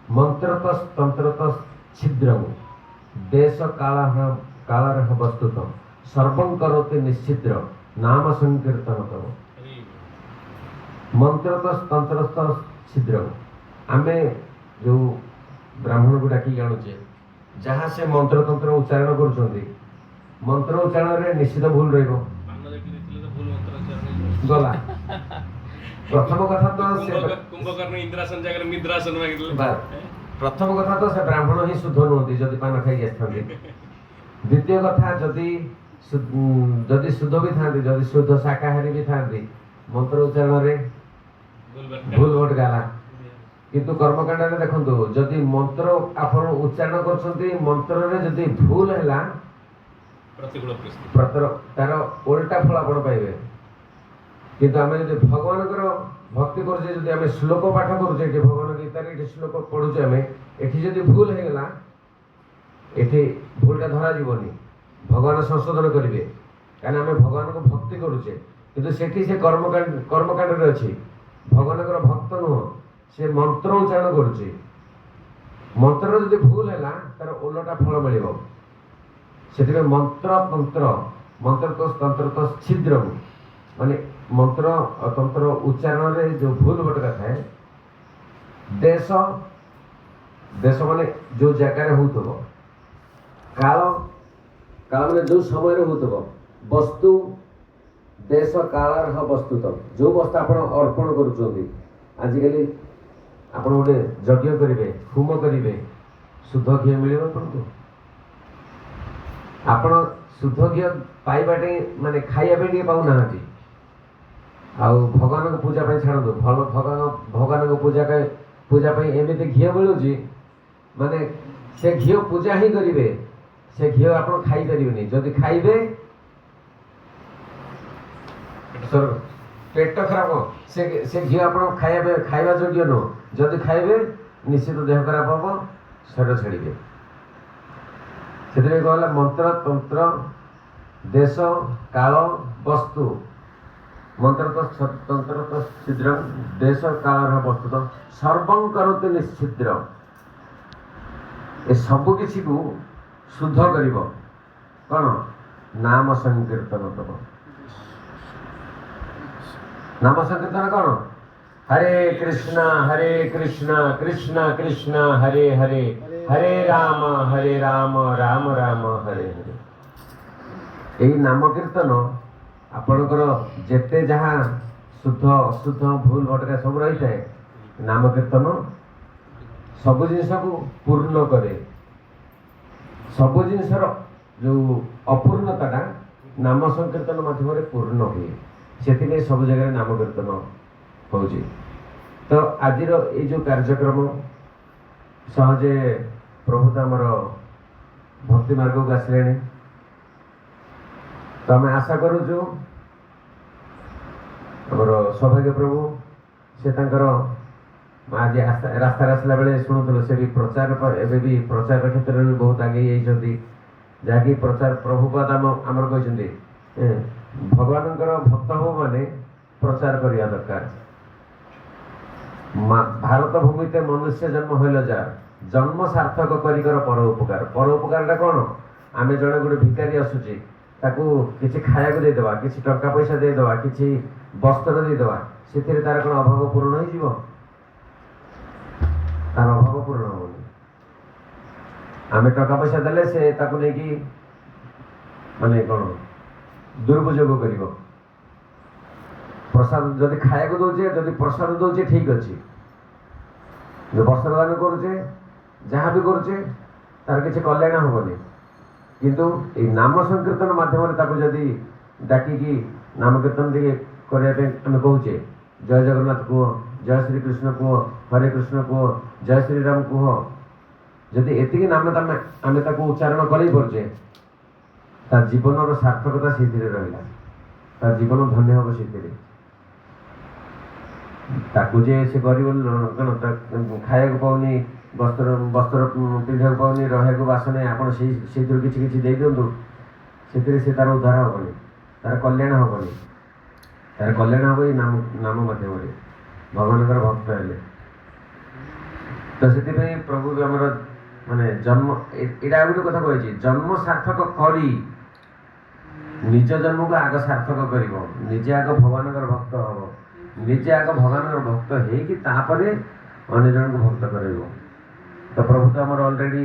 ମନ୍ତ୍ରତଃ ତନ୍ତ୍ରତଃ ଛିଦ୍ରଂ ଦେଶ କାଳରହ ବସ୍ତୁତ ସର୍ବଂ କରୋତି ନିଶ୍ଚିଦ୍ର ନାମ ସଂକୀର୍ତ୍ତନ ତମ। ମନ୍ତ୍ରତଃ ତନ୍ତ୍ରତଃ ଛିଦ୍ରଂ, ଆମେ ଯେଉଁ ବ୍ରାହ୍ମଣକୁ ଡାକିକି ଆଣୁଛେ, ଯାହା ସେ ମନ୍ତ୍ରତନ୍ତ୍ର ଉଚ୍ଚାରଣ କରୁଛନ୍ତି, ମନ୍ତ୍ର ଉଚ୍ଚାରଣରେ ନିଶ୍ଚିତ ଭୁଲ ରହିବ। ଗଲା ପ୍ରଥମ କଥା ତ ସେ କୁମ୍ଭକର୍ଣ୍ଣ ଇନ୍ଦ୍ରାସନ ଜାଗାରେ ନିଦ୍ରାସନ ମାଗିଥିଲେ। ପ୍ରଥମ କଥା ତ ସେ ବ୍ରାହ୍ମଣ ହିଁ ଶୁଦ୍ଧ ନୁହନ୍ତି ଯଦି ପାନ ଖାଇକି ଆସିଥାନ୍ତି। ଦ୍ୱିତୀୟ କଥା, ଯଦି ଶୁଦ୍ଧ ବି ଥାନ୍ତି, ଯଦି ଶୁଦ୍ଧ ଶାକାହାରୀ ବି ଥାନ୍ତି, ମନ୍ତ୍ର ଉଚ୍ଚାରଣରେ ଭୁଲ ଘଟିଗଲା। କିନ୍ତୁ କର୍ମକାଣ୍ଡରେ ଦେଖନ୍ତୁ, ଯଦି ମନ୍ତ୍ର ଆପଣ ଉଚ୍ଚାରଣ କରୁଛନ୍ତି, ମନ୍ତ୍ରରେ ଯଦି ଭୁଲ ହେଲା, ତାର ଓଲଟା ଫଳ ଆପଣ ପାଇବେ। କିନ୍ତୁ ଆମେ ଯଦି ଭଗବାନଙ୍କର ଭକ୍ତି କରୁଛେ, ଯଦି ଆମେ ଶ୍ଲୋକ ପାଠ କରୁଛେ, ଏଠି ଭଗବାନ ଗୀତାରେ ଏଠି ଶ୍ଲୋକ ପଢୁଛେ ଆମେ, ଏଠି ଯଦି ଭୁଲ ହେଇଗଲା, ଏଠି ଭୁଲଟା ଧରାଯିବନି, ଭଗବାନ ସଂଶୋଧନ କରିବେ। କାହିଁକିନା ଆମେ ଭଗବାନଙ୍କୁ ଭକ୍ତି କରୁଛେ, କିନ୍ତୁ ସେଠି ସେ କର୍ମକାଣ୍ଡରେ ଅଛି, ଭଗବାନଙ୍କର ଭକ୍ତ ନୁହଁ, ସେ ମନ୍ତ୍ର ଉଚ୍ଚାରଣ କରୁଛି। ମନ୍ତ୍ରରେ ଯଦି ଭୁଲ ହେଲା, ତାର ଓଲଟା ଫଳ ମିଳିବ। ସେଥିପାଇଁ ମନ୍ତ୍ରତଃ ତନ୍ତ୍ରତଃ ଛିଦ୍ରଂ, ମାନେ ମନ୍ତ୍ର ତନ୍ତ୍ର ଉଚ୍ଚାରଣରେ ଯେଉଁ ଭୁଲ ଭଟକା ଥାଏ, ଦେଶ ମାନେ ଯେଉଁ ଜାଗାରେ ହେଉଥିବ, କାଳ ମାନେ ଯେଉଁ ସମୟରେ ହେଉଥିବ, ବସ୍ତୁ ଦେଶ କାଳର ବସ୍ତୁତ, ଯେଉଁ ବସ୍ତୁ ଆପଣ ଅର୍ପଣ କରୁଛନ୍ତି। ଆଜିକାଲି ଆପଣ ଗୋଟେ ଯଜ୍ଞ କରିବେ, ହୋମ କରିବେ, ଶୁଦ୍ଧ ଘିଅ ମିଳିବ ଆପଣଙ୍କୁ? ଆପଣ ଶୁଦ୍ଧ ଘିଅ ପାଇବାଟେ ମାନେ ଖାଇବା ପାଇଁ ଟିକେ ପାଉନାହାନ୍ତି। ଆଉ ଭଗବାନଙ୍କ ପୂଜା ପାଇଁ ଛାଡ଼ନ୍ତୁ, ଭଗବାନଙ୍କ ପୂଜା ପାଇଁ ଏମିତି ଘିଅ ମିଳୁଛି, ମାନେ ସେ ଘିଅ ପୂଜା ହିଁ କରିବେ, ସେ ଘିଅ ଆପଣ ଖାଇପାରିବେନି। ଯଦି ଖାଇବେ ପେଟ ଖରାପ, ସେ ଘିଅ ଆପଣ ଖାଇବା ଯୋଗ୍ୟ ନୁହଁ। ଯଦି ଖାଇବେ ନିଶ୍ଚିତ ଦେହ ଖରାପ ହବ, ଶରୀର ଛାଡ଼ିବେ। ସେଥିପାଇଁ କହିଲା ମନ୍ତ୍ର ତନ୍ତ୍ର ଦେଶ କାଳ ବସ୍ତୁ, ମନ୍ତ୍ର ତନ୍ତ୍ର ଛିଦ୍ର ଦେଶ କାଳର ବସ୍ତୁ ସର୍ବଂ କରନ୍ତି ନିଶ୍ଚିଦ୍ର। ଏ ସବୁ କିଛିକୁ ଶୁଦ୍ଧ କରିବ କ'ଣ? ନାମ ସଂକୀର୍ତ୍ତନ ଦେବ। ନାମ ସଂକୀର୍ତ୍ତନ କ'ଣ? ହରେ କୃଷ୍ଣ କୃଷ୍ଣ କୃଷ୍ଣ ହରେ ହରେ, ହରେ ରାମ ରାମ ରାମ ହରେ ହରେ। ଏହି ନାମ କୀର୍ତ୍ତନ ଆପଣଙ୍କର ଯେତେ ଯାହା ଶୁଦ୍ଧ ଅଶୁଦ୍ଧ ଭୁଲ ଭଟକା ସବୁ ରହିଥାଏ, ନାମ କୀର୍ତ୍ତନ ସବୁ ଜିନିଷକୁ ପୂର୍ଣ୍ଣ କରେ। ସବୁ ଜିନିଷର ଯେଉଁ ଅପୂର୍ଣ୍ଣତାଟା ନାମ ସଂକୀର୍ତ୍ତନ ମାଧ୍ୟମରେ ପୂର୍ଣ୍ଣ ହୁଏ। ସେଥିପାଇଁ ସବୁ ଜାଗାରେ ନାମ କୀର୍ତ୍ତନ ହେଉଛି। ତ ଆଜିର ଏଇ ଯେଉଁ କାର୍ଯ୍ୟକ୍ରମ ସହଜେ ପ୍ରଭୁ ତ ଆମର ଭକ୍ତି ମାର୍ଗକୁ ଆସିଲେଣି। ତ ଆମେ ଆଶା କରୁଛୁ ଆମର ସୌଭାଗ୍ୟ ପ୍ରଭୁ ସେ ତାଙ୍କର ଆଜି ରାସ୍ତାରେ ଆସିଲା ବେଳେ ଶୁଣୁଥିଲୁ, ସେ ବି ଏବେ ବି ପ୍ରଚାର କ୍ଷେତ୍ରରେ ବି ବହୁତ ଆଗେଇ ଯାଇଛନ୍ତି। ଯାହାକି ପ୍ରଚାର ପ୍ରଭୁପାଦ ଆମର କହିଛନ୍ତି ଭଗବାନଙ୍କର ଭକ୍ତ ହବ ମାନେ ପ୍ରଚାର କରିବା ଦରକାର। ଭାରତ ଭୂମିতে ମନୁଷ୍ୟ ଜନ୍ମ হইল যার, ଜନ୍ମ ସାର୍ଥକ କରିକର ପର ଉପକାର। ପର ଉପକାରଟା କ'ଣ? ଆମେ ଜଣେ ଗୋଟେ ଭିକାରୀ ଆସୁଛି, ତାକୁ କିଛି ଖାଇବାକୁ ଦେଇଦେବା, କିଛି ଟଙ୍କା ପଇସା ଦେଇଦେବା, କିଛି ବସ୍ତ୍ର ଦେଇଦେବା, ସେଥିରେ ତାର କ'ଣ ଅଭାବ ପୂରଣ ହେଇଯିବ? ତାର ଅଭାବ ପୂରଣ ହବନି। ଆମେ ଟଙ୍କା ପଇସା ଦେଲେ ସେ ତାକୁ ନେଇକି ମାନେ କ'ଣ ଦୁରୁପଯୋଗ କରିବ। ପ୍ରସାଦ ଯଦି ଖାଇବାକୁ ଦେଉଛେ, ଯଦି ପ୍ରସାଦ ଦେଉଛେ ଠିକ୍ ଅଛି, ଯଦି ବସ୍ତ୍ର ଦାନ କରୁଛେ, ଯାହା ବି କରୁଛେ ତାର କିଛି କଲ୍ୟାଣ ହବନି। କିନ୍ତୁ ଏଇ ନାମ ସଂକୀର୍ତ୍ତନ ମାଧ୍ୟମରେ ତାକୁ ଯଦି ଡାକିକି ନାମ କୀର୍ତ୍ତନ ଟିକେ କରିବା ପାଇଁ ଆମେ କହୁଛେ, ଜୟ ଜଗନ୍ନାଥ କୁହ, ଜୟ ଶ୍ରୀକୃଷ୍ଣ କୁହ, ହରେ କୃଷ୍ଣ କୁହ, ଜୟ ଶ୍ରୀରାମ କୁହ, ଯଦି ଏତିକି ନାମ ଆମେ ତାକୁ ଉଚ୍ଚାରଣ କରେଇ ପାରୁଛେ, ତା ଜୀବନର ସାର୍ଥକତା ସେଇଥିରେ ରହିଲା। ତା ଜୀବନ ଧନ୍ୟ ହେବ ସେଇଥିରେ। ତାକୁ ଯେ ସେ ଗରିବ କ'ଣ ଖାଇବାକୁ ପାଉନି, ବସ୍ତ୍ର ପିନ୍ଧିବାକୁ ପାଉନି, ରହିବାକୁ ବାସ ନାହିଁ, ଆପଣ ସେଇଥିରୁ କିଛି କିଛି ଦେଇଦିଅନ୍ତୁ, ସେଥିରେ ସେ ତାର ଉଦ୍ଧାର ହେବନି, ତାର କଲ୍ୟାଣ ହେବନି। ତାର କଲ୍ୟାଣ ହେବ ଏଇ ନାମ ମାଧ୍ୟମରେ, ଭଗବାନଙ୍କର ଭକ୍ତ ହେଲେ। ତ ସେଥିପାଇଁ ପ୍ରଭୁ ବି ଆମର ମାନେ ଜନ୍ମ ଏଇଟା ଆଉ ଗୋଟେ କଥା କହିଛି, ଜନ୍ମ ସାର୍ଥକ କରି, ନିଜ ଜନ୍ମକୁ ଆଗ ସାର୍ଥକ କରିବ, ନିଜେ ଆଗ ଭଗବାନଙ୍କର ଭକ୍ତ ହେବ, ନିଜେ ଆଗ ଭଗବାନଙ୍କର ଭକ୍ତ ହେଇକି ତାପରେ ଅନ୍ୟ ଜଣଙ୍କୁ ଭକ୍ତ କରାଇବ। ତ ପ୍ରଭୁ ତ ଆମର ଅଲରେଡ଼ି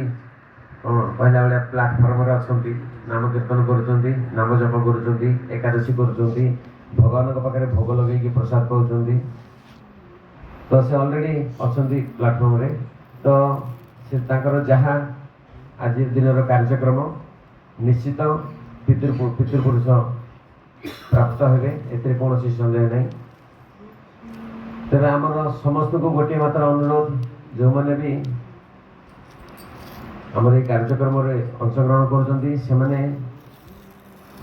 କ'ଣ କହିଲା ଭଳିଆ ପ୍ଲାଟଫର୍ମରେ ଅଛନ୍ତି, ନାମ କୀର୍ତ୍ତନ କରୁଛନ୍ତି, ନାମ ଜପ କରୁଛନ୍ତି, ଏକାଦଶୀ କରୁଛନ୍ତି, ଭଗବାନଙ୍କ ପାଖରେ ଭୋଗ ଲଗେଇକି ପ୍ରସାଦ ପାଉଛନ୍ତି। ତ ସେ ଅଲରେଡ଼ି ଅଛନ୍ତି ପ୍ଲାଟଫର୍ମରେ। ତ ସେ ତାଙ୍କର ଯାହା ଆଜି ଦିନର କାର୍ଯ୍ୟକ୍ରମ ନିଶ୍ଚିତ ପିତୃପୁରୁଷ ପ୍ରାପ୍ତ ହେବେ, ଏଥିରେ କୌଣସି ସନ୍ଦେହ ନାହିଁ। ତେବେ ଆମର ସମସ୍ତଙ୍କୁ ଗୋଟିଏ ମାତ୍ର ଅନୁରୋଧ, ଯେଉଁମାନେ ବି ଆମର ଏଇ କାର୍ଯ୍ୟକ୍ରମରେ ଅଂଶଗ୍ରହଣ କରୁଛନ୍ତି, ସେମାନେ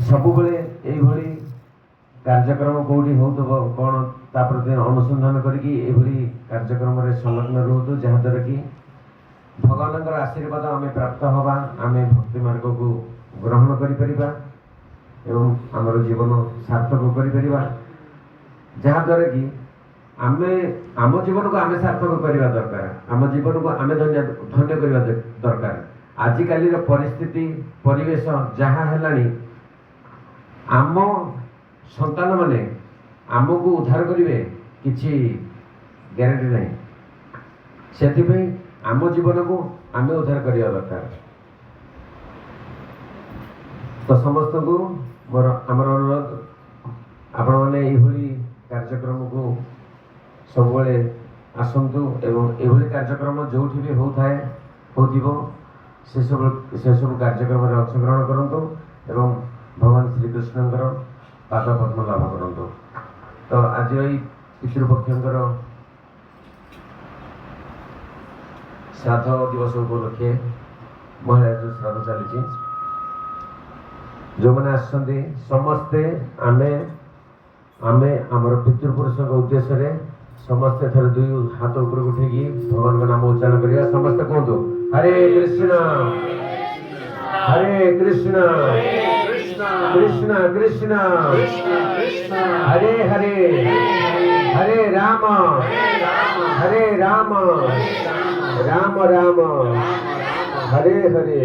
ସବୁବେଳେ ଏଇଭଳି କାର୍ଯ୍ୟକ୍ରମ କେଉଁଠି ହେଉଥିବ କ'ଣ ତା ପ୍ରତି ଅନୁସନ୍ଧାନ କରିକି ଏଇଭଳି କାର୍ଯ୍ୟକ୍ରମରେ ସଂଲଗ୍ନ ରୁହନ୍ତୁ, ଯାହାଦ୍ୱାରା କି ଭଗବାନଙ୍କର ଆଶୀର୍ବାଦ ଆମେ ପ୍ରାପ୍ତ ହେବା, ଆମେ ଭକ୍ତି ମାର୍ଗକୁ ଗ୍ରହଣ କରିପାରିବା ଏବଂ ଆମର ଜୀବନ ସାର୍ଥକ କରିପାରିବା। ଯାହାଦ୍ୱାରା କି ଆମେ ଆମ ଜୀବନକୁ ଆମେ ସାର୍ଥକ କରିବା ଦରକାର, ଆମ ଜୀବନକୁ ଆମେ ଧନ୍ୟ କରିବା ଦରକାର। ଆଜିକାଲିର ପରିସ୍ଥିତି ପରିବେଶ ଯାହା ହେଲାଣି, ଆମ ସନ୍ତାନମାନେ ଆମକୁ ଉଦ୍ଧାର କରିବେ କିଛି ଗ୍ୟାରେଣ୍ଟି ନାହିଁ। ସେଥିପାଇଁ ଆମ ଜୀବନକୁ ଆମେ ଉଦ୍ଧାର କରିବା ଦରକାର। ତ ସମସ୍ତଙ୍କୁ ଆମର ଅନୁରୋଧ, ଆପଣମାନେ ଏଇଭଳି କାର୍ଯ୍ୟକ୍ରମକୁ ସବୁବେଳେ ଆସନ୍ତୁ ଏବଂ ଏଭଳି କାର୍ଯ୍ୟକ୍ରମ ଯେଉଁଠି ବି ହେଉଥିବ ସେସବୁ କାର୍ଯ୍ୟକ୍ରମରେ ଅଂଶଗ୍ରହଣ କରନ୍ତୁ ଏବଂ ଭଗବାନ ଶ୍ରୀକୃଷ୍ଣଙ୍କର ପାଦ ପଦ୍ମ ଲାଭ କରନ୍ତୁ। ତ ଆଜି ଏଇ ପିତୃପକ୍ଷଙ୍କର ଶ୍ରାଦ୍ଧ ଦିବସ ଉପଲକ୍ଷେ ମହିଳା ଯେଉଁ ଶ୍ରାଦ୍ଧ ଚାଲିଛି, ଯେଉଁମାନେ ଆସିଛନ୍ତି ସମସ୍ତେ ଆମେ ଆମର ପିତୃପୁରୁଷଙ୍କ ଉଦ୍ଦେଶ୍ୟରେ ସମସ୍ତେ ଥରେ ଦୁଇ ହାତ ଉପରକୁ ଉଠେଇକି ଭଗବାନଙ୍କ ନାମ ଉଚ୍ଚାରଣ କରିବା। ସମସ୍ତେ କୁହନ୍ତୁ ହରେ କୃଷ୍ଣ ହରେ କୃଷ୍ଣ କୃଷ୍ଣ କୃଷ୍ଣ ହରେ ହରେ ହରେ ରାମ ରାମ ରାମ ହରେ ହରେ।